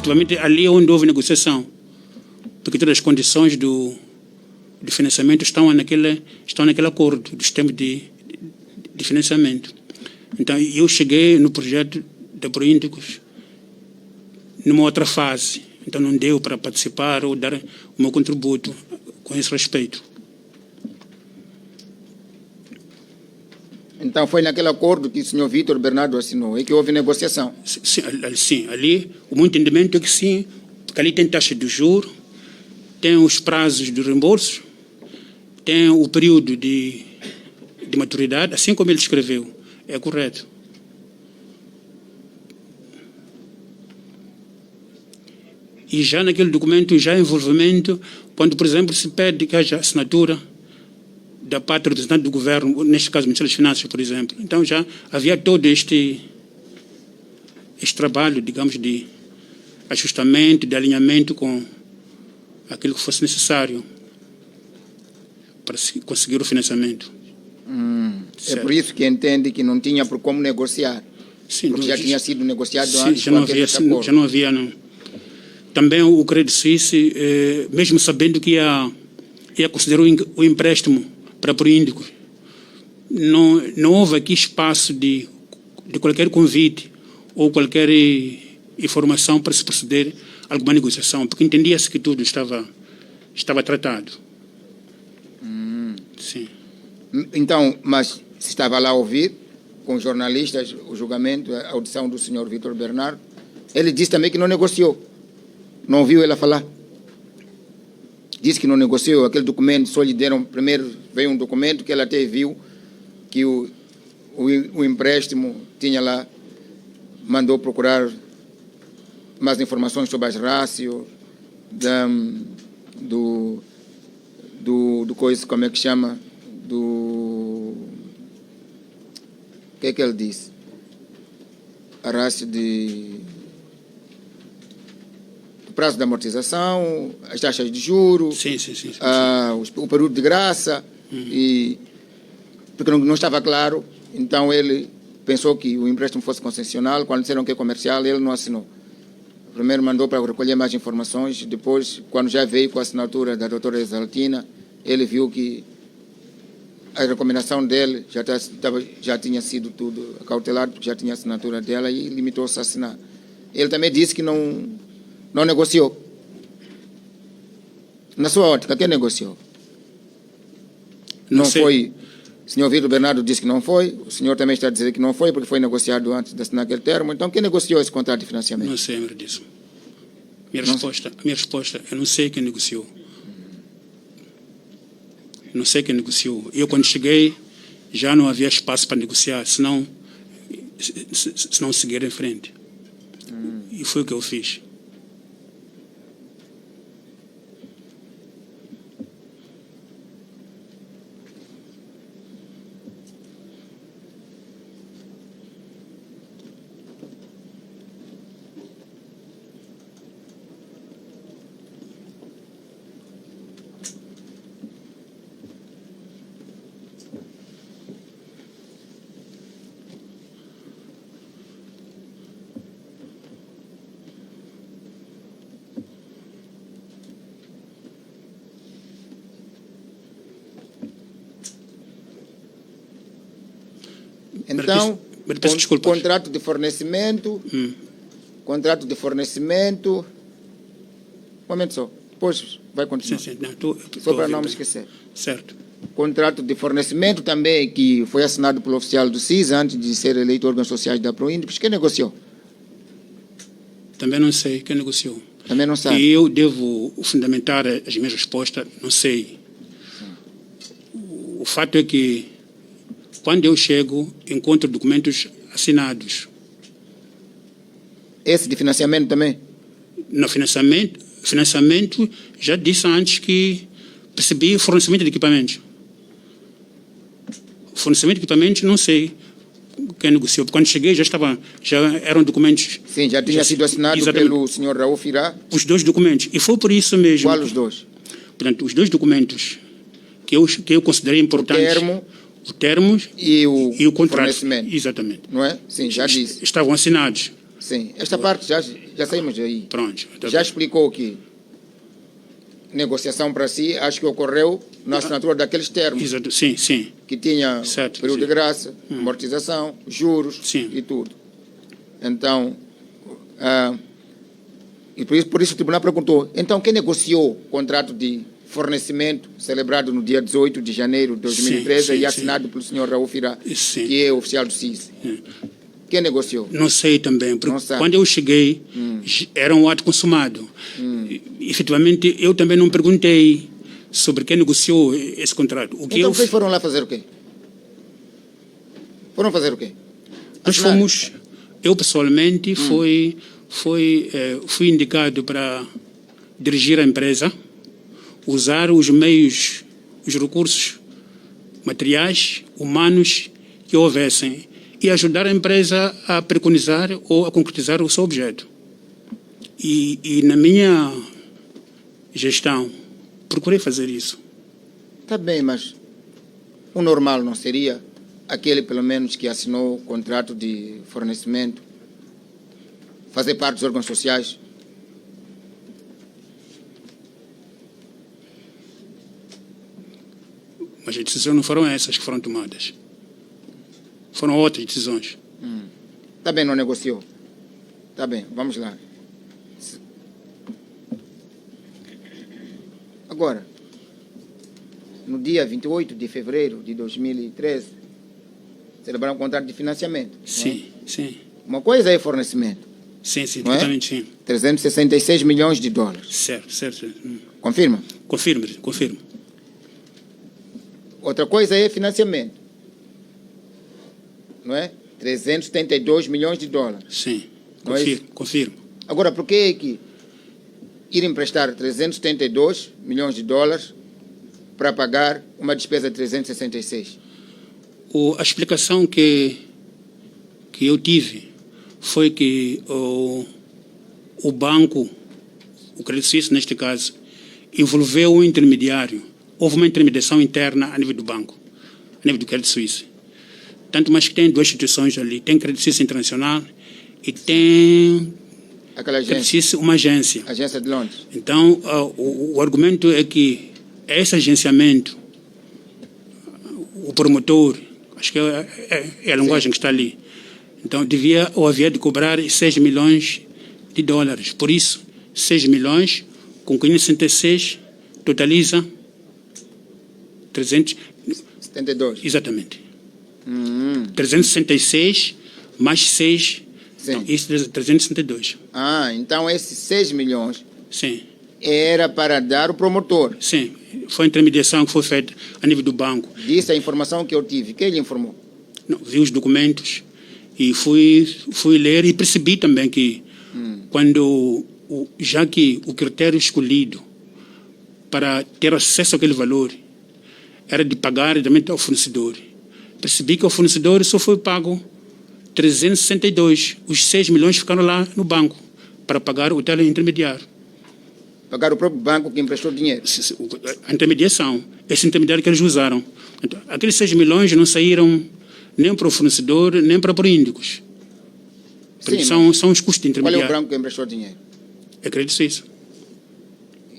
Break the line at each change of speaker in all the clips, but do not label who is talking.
efetivamente, ali é onde houve negociação, porque todas as condições de financiamento estão naquele acordo dos termos de financiamento. Então, eu cheguei no projeto da Proíndicos numa outra fase, então não deu para participar ou dar o meu contributo com esse respeito.
Então foi naquele acordo que o senhor Vítor Bernardo assinou, é que houve negociação?
Sim, ali o meu entendimento é que sim, porque ali tem taxa de juros, tem os prazos de reembolso, tem o período de maturidade, assim como ele escreveu, é correto. E já naquele documento, já envolvimento, quando, por exemplo, se pede que haja assinatura da parte do representante do governo, neste caso, o Ministério das Finanças, por exemplo. Então já havia todo este trabalho, digamos, de ajustamento, de alinhamento com aquilo que fosse necessário para conseguir o financiamento.
É por isso que entende que não tinha por como negociar.
Sim,
porque já tinha sido negociado
sim,
antes.
Já não havia, não. Também o Credit Suisse, mesmo sabendo que ia considerar o empréstimo para Proíndicos, não houve aqui espaço de qualquer convite ou qualquer informação para se proceder a alguma negociação, porque entendia-se que tudo estava tratado. Sim.
Então, mas se estava lá a ouvir com os jornalistas o julgamento, a audição do senhor Vítor Bernardo, ele disse também que não negociou. Não ouviu ela falar? Disse que não negociou aquele documento, só lhe deram, primeiro veio um documento que ela até viu que o empréstimo tinha lá, mandou procurar mais informações sobre as rácios, do coisa, como é que chama, o que é que ele disse? A rácio do prazo de amortização, as taxas de juros,
Sim.
o período de graça, e porque não estava claro, então ele pensou que o empréstimo fosse concessional, quando disseram que é comercial, ele não assinou. Primeiro mandou para recolher mais informações, depois, quando já veio com a assinatura da doutora Exaltina, ele viu que a recomendação dele já tinha sido tudo cautelado, porque já tinha a assinatura dela e limitou-se a assinar. Ele também disse que não negociou. Na sua ótica, quem negociou? Não foi. O senhor Vítor Bernardo disse que não foi, o senhor também está a dizer que não foi, porque foi negociado antes de assinar aquele termo. Então, quem negociou esse contrato de financiamento?
Não sei, meu disso. Minha resposta, eu não sei quem negociou. Não sei quem negociou. Eu, quando cheguei, já não havia espaço para negociar, senão seguir em frente. E foi o que eu fiz.
Então,
peço desculpas.
contrato de fornecimento, um momento só, depois vai continuar.
Sim,
só para não me esquecer.
Certo.
Contrato de fornecimento também, que foi assinado pelo oficial do CIS antes de ser eleito órgãos sociais da Proíndicos. Quem negociou?
Também não sei quem negociou.
Também não sabe.
E eu devo fundamentar as minhas respostas, não sei. O fato é que, quando eu chego, encontro documentos assinados.
Esse de financiamento também?
No financiamento, já disse antes que percebi fornecimento de equipamentos. Fornecimento de equipamentos, não sei quem negociou. Quando cheguei, já eram documentos...
Sim, já tinha sido assinado pelo senhor Raul Firá.
Os dois documentos. E foi por isso mesmo...
Qual os dois?
Portanto, os dois documentos que eu considerei importantes...
O termo
e o contrato.
Fornecimento.
Exatamente.
Não é? Sim, já disse.
Estavam assinados.
Sim, esta parte já saímos daí.
Pronto.
Já explicou que negociação para si, acho que ocorreu na assinatura daqueles termos.
Exato. Sim, sim.
Que tinha
Certo,
período
sim.
de graça, amortização, juros
Sim.
e tudo. Então, e por isso o tribunal perguntou, então quem negociou o contrato de fornecimento celebrado no dia 18 de janeiro de 2013
Sim, sim,
e assinado pelo senhor Raul Firá,
Sim.
que é oficial do CIS? Quem negociou?
Não sei também, porque
Não sabe.
quando eu cheguei, era um ato consumado. E, efetivamente, eu também não perguntei sobre quem negociou esse contrato. O que
Então
eu
vocês foram lá fazer o quê? Foram fazer o quê?
Nós
Assinar?
fomos, eu pessoalmente fui indicado para dirigir a empresa, usar os meios, os recursos materiais, humanos que houvessem e ajudar a empresa a preconizar ou a concretizar o seu objeto. E na minha gestão, procurei fazer isso.
Está bem, mas o normal não seria aquele, pelo menos, que assinou o contrato de fornecimento, fazer parte dos órgãos sociais?
Mas as decisões não foram essas que foram tomadas. Foram outras decisões.
Está bem, não negociou. Está bem, vamos lá. Agora, no dia 28 de fevereiro de 2013, celebraram um contrato de financiamento. não é?
Sim, sim.
Uma coisa é fornecimento.
Sim, sim,
Não é?
totalmente sim.
366 milhões de dólares.
Certo, certo. certo.
Confirma?
Confirmo, confirmo.
Outra coisa é financiamento. Não é? 372 milhões de dólares.
Sim,
Não é
confirmo,
isso?
confirmo.
Agora, por que é que ir emprestar 372 milhões de dólares para pagar uma despesa de 366?
A explicação que eu tive foi que o banco, o Credit Suisse neste caso, envolveu um intermediário. Houve uma intermediação interna a nível do banco, a nível do Credit Suisse. Tanto mais que tem duas instituições ali, tem Credit Suisse Internacional e tem
Aquela
Credit
agência,
Suisse, uma agência.
agência de Londres.
Então, o argumento é que esse agenciamento, o promotor, acho que é a linguagem que está ali, então devia ou havia de cobrar 6 milhões de dólares. Por isso, 6 milhões com 566 totaliza 300,
72.
exatamente. 366 mais 6,
Sim.
então, isso é 362.
Então esses 6 milhões
Sim.
era para dar o promotor.
Sim, foi a intermediação que foi feita a nível do banco.
Disse a informação que eu tive. Quem lhe informou?
Não, vi os documentos e fui ler e percebi também que quando, já que o critério escolhido para ter acesso àquele valor era de pagar diretamente ao fornecedor, percebi que o fornecedor só foi pago 362. Os 6 milhões ficaram lá no banco para pagar o teleintermediário.
Pagar o próprio banco que emprestou dinheiro.
A intermediação, esse intermediário que eles usaram. Então, aqueles 6 milhões não saíram nem para o fornecedor, nem para os índicos.
Sim,
São os custos de
qual é o
intermediário.
banco que emprestou dinheiro?
É Credit Suisse.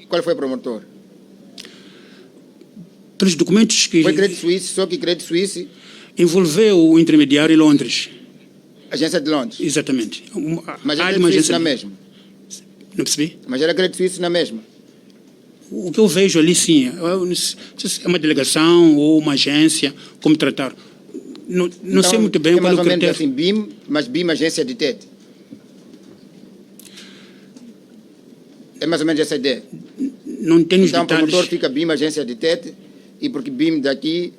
E qual foi o promotor?
Pelos documentos que
Foi Credit Suisse, só que Credit Suisse,
envolveu o intermediário em Londres.
agência de Londres.
Exatamente.
Mas
Há
era
uma
Credit Suisse
agência-
na mesma.
Não percebi?
Mas era Credit Suisse na mesma.
O que eu vejo ali, sim, é uma delegação ou uma agência, como tratar. Não sei muito bem
é
qual
mais
é o
ou menos
critério.
assim, BIM, mas BIM agência de TED. É mais ou menos essa a ideia.
Não tenho os
Então o
detalhes.
promotor fica BIM agência de TED e porque BIM daqui,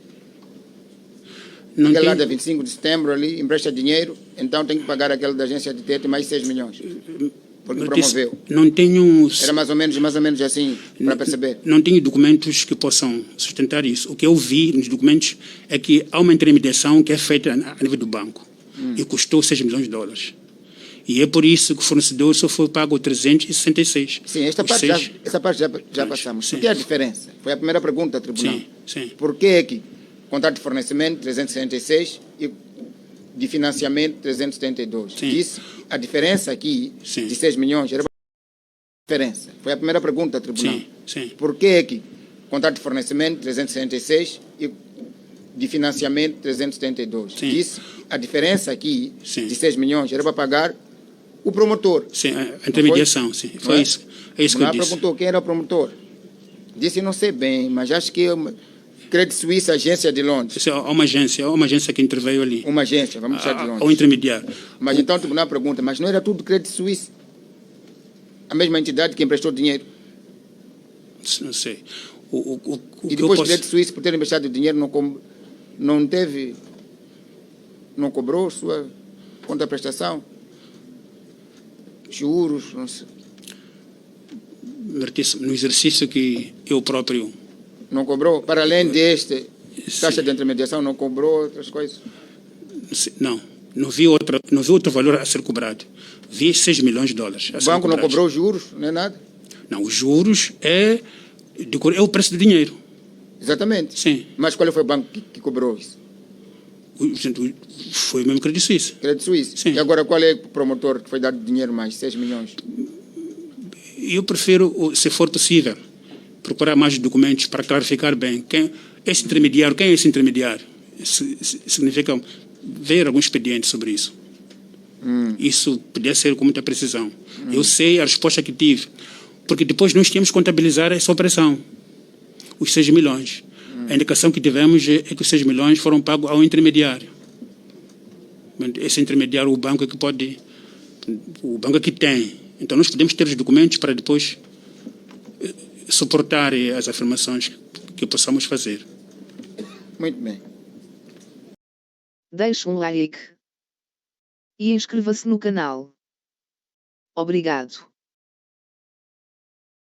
Não
aquele lá
tenho-
da 25 de setembro ali, empresta dinheiro, então tem que pagar aquele da agência de TED mais 6 milhões. Porque
não disse-
promoveu.
Não tenho,
Era mais ou menos assim, para perceber.
não tenho documentos que possam sustentar isso. O que eu vi nos documentos é que há uma intermediação que é feita a nível do banco e custou 6 milhões de dólares. E é por isso que o fornecedor só foi pago 366.
Sim, esta
Os
parte,
seis-
essa parte já passamos.
Sim.
Por que a diferença? Foi a primeira pergunta do tribunal.
Sim, sim.
Por que é que contrato de fornecimento 366 e de financiamento 372.
Sim.
Disse a diferença aqui
Sim.
de 6 milhões era a diferença. Foi a primeira pergunta do tribunal.
Sim, sim.
Por que é que contrato de fornecimento 366 e de financiamento 372?
Sim.
Disse a diferença aqui
Sim.
de 6 milhões era para pagar o promotor.
Sim, a intermediação, sim. Foi isso. É isso que eu
Não
disse.
perguntou quem era o promotor. Disse, não sei bem, mas acho que é uma Credit Suisse, agência de Londres.
Isso é uma agência que interveio ali.
Uma agência, vamos deixar de Londres.
Ao intermediário.
Mas então o tribunal pergunta, mas não era tudo Credit Suisse? A mesma entidade que emprestou dinheiro.
Não sei.
E depois Credit Suisse, por ter emprestado dinheiro, não cobrou sua contraprestação? Juros, não sei.
No exercício que eu próprio...
Não cobrou? Para além deste, taxa de intermediação, não cobrou outras coisas?
Não vi outro valor a ser cobrado. Vi 6 milhões de dólares.
O banco não cobrou juros, não é nada?
Não, os juros é o preço do dinheiro.
Exatamente.
Sim.
Mas qual foi o banco que cobrou isso?
Foi o mesmo Credit Suisse.
Credit Suisse.
Sim.
E agora qual é o promotor que foi dado dinheiro mais, 6 milhões?
Eu prefiro, se for possível, procurar mais documentos para clarificar bem quem é esse intermediário. Significa ver algum expediente sobre isso. Isso podia ser com muita precisão. Eu sei a resposta que tive, porque depois nós tínhamos que contabilizar essa operação, os 6 milhões. A indicação que tivemos é que os 6 milhões foram pagos ao intermediário. Esse intermediário, o banco é que tem. Então nós podemos ter os documentos para depois suportar as afirmações que possamos fazer.
Muito bem.
Deixe um like e inscreva-se no canal. Obrigado.